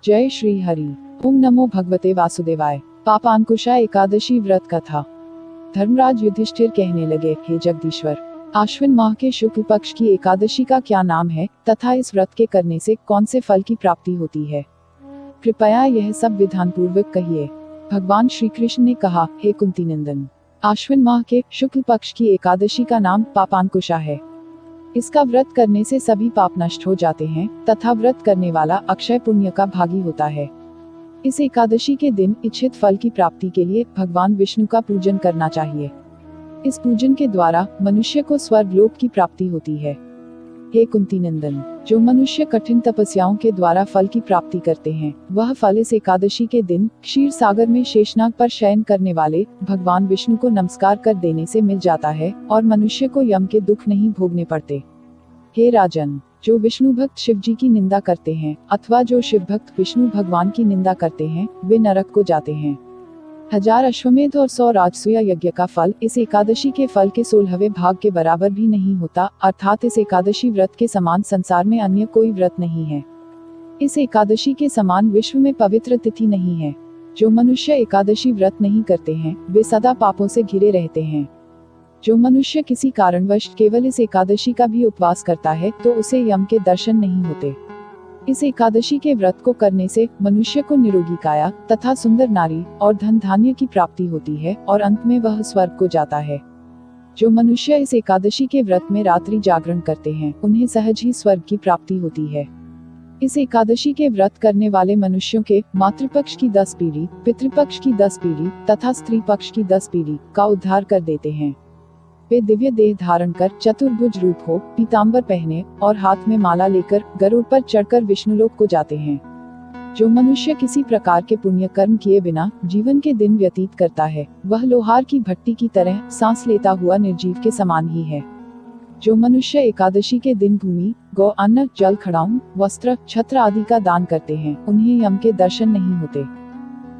जय श्री हरि। ओम नमो भगवते वासुदेवाय। पापांकुशा एकादशी व्रत कथा। धर्मराज युधिष्ठिर कहने लगे, हे जगदीश्वर, आश्विन माह के शुक्ल पक्ष की एकादशी का क्या नाम है तथा इस व्रत के करने से कौन से फल की प्राप्ति होती है? कृपया यह सब विधान पूर्वक कहिए। भगवान श्री कृष्ण ने कहा, हे कुंती नंदन, आश्विन माह के शुक्ल पक्ष की एकादशी का नाम पापांकुशा है। इसका व्रत करने से सभी पाप नष्ट हो जाते हैं तथा व्रत करने वाला अक्षय पुण्य का भागी होता है। इस एकादशी के दिन इच्छित फल की प्राप्ति के लिए भगवान विष्णु का पूजन करना चाहिए। इस पूजन के द्वारा मनुष्य को स्वर्ग लोक की प्राप्ति होती है। हे कुंती नंदन, जो मनुष्य कठिन तपस्याओं के द्वारा फल की प्राप्ति करते हैं, वह फल इस एकादशी के दिन क्षीर सागर में शेषनाग पर शयन करने वाले भगवान विष्णु को नमस्कार कर देने से मिल जाता है और मनुष्य को यम के दुख नहीं भोगने पड़ते। हे राजन, जो विष्णु भक्त शिव जी की निंदा करते हैं अथवा जो शिव भक्त विष्णु भगवान की निंदा करते हैं, वे नरक को जाते हैं। 1000 अश्वमेध और 100 राजसूय यज्ञ का फल इस एकादशी के फल के 16वें भाग के बराबर भी नहीं होता, अर्थात इस एकादशी व्रत के समान संसार में अन्य कोई व्रत नहीं है। इस एकादशी के समान विश्व में पवित्र तिथि नहीं है। जो मनुष्य एकादशी व्रत नहीं करते हैं, वे सदा पापों से घिरे रहते हैं। जो मनुष्य किसी कारणवश केवल इस एकादशी का भी उपवास करता है, तो उसे यम के दर्शन नहीं होते। इस एकादशी के व्रत को करने से मनुष्य को निरोगी काया तथा सुंदर नारी और धन धान्य की प्राप्ति होती है और अंत में वह स्वर्ग को जाता है। जो मनुष्य इस एकादशी के व्रत में रात्रि जागरण करते हैं, उन्हें सहज ही स्वर्ग की प्राप्ति होती है। इस एकादशी के व्रत करने वाले मनुष्यों के मातृपक्ष की 10 पीढ़ी, पितृपक्ष की 10 पीढ़ी तथा स्त्री पक्ष की 10 पीढ़ी का उद्धार कर देते हैं। वे दिव्य देह धारण कर चतुर्भुज रूप हो, पीतांबर पहने और हाथ में माला लेकर गरुड़ पर चढ़कर विष्णुलोक को जाते हैं। जो मनुष्य किसी प्रकार के पुण्य कर्म किए बिना जीवन के दिन व्यतीत करता है, वह लोहार की भट्टी की तरह सांस लेता हुआ निर्जीव के समान ही है। जो मनुष्य एकादशी के दिन भूमि, गौ, अन्न, जल, खड़ाऊं, वस्त्र, छत्र आदि का दान करते हैं, उन्हें यम के दर्शन नहीं होते।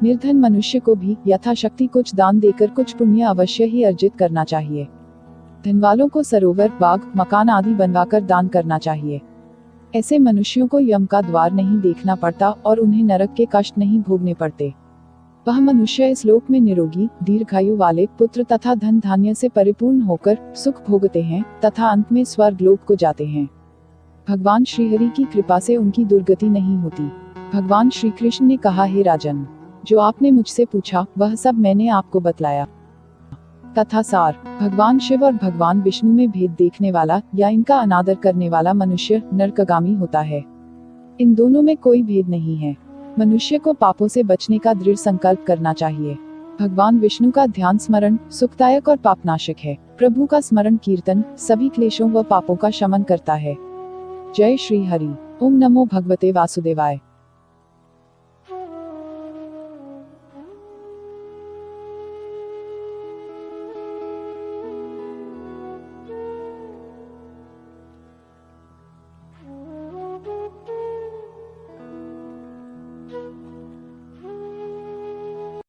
निर्धन मनुष्य को भी यथाशक्ति कुछ दान देकर कुछ पुण्य अवश्य ही अर्जित करना चाहिए। धन वालों को सरोवर, बाग, मकान आदि बनवाकर दान करना चाहिए। ऐसे मनुष्यों को यम का द्वार नहीं देखना पड़ता और उन्हें नरक के कष्ट नहीं भोगने पड़ते। वह मनुष्य इस लोक में निरोगी, दीर्घायु वाले पुत्र तथा धन धान्य से परिपूर्ण होकर सुख भोगते हैं तथा अंत में स्वर्ग लोक को जाते हैं। भगवान श्रीहरि की कृपा से उनकी दुर्गति नहीं होती। भगवान श्री कृष्ण ने कहा, हे राजन, जो आपने मुझसे पूछा वह सब मैंने आपको बतलाया। तथा सार, भगवान शिव और भगवान विष्णु में भेद देखने वाला या इनका अनादर करने वाला मनुष्य नरकगामी होता है। इन दोनों में कोई भेद नहीं है। मनुष्य को पापों से बचने का दृढ़ संकल्प करना चाहिए। भगवान विष्णु का ध्यान स्मरण सुखदायक और पापनाशक है। प्रभु का स्मरण कीर्तन सभी क्लेशों व पापों का शमन करता है। जय श्री हरि। ओम नमो भगवते वासुदेवाय।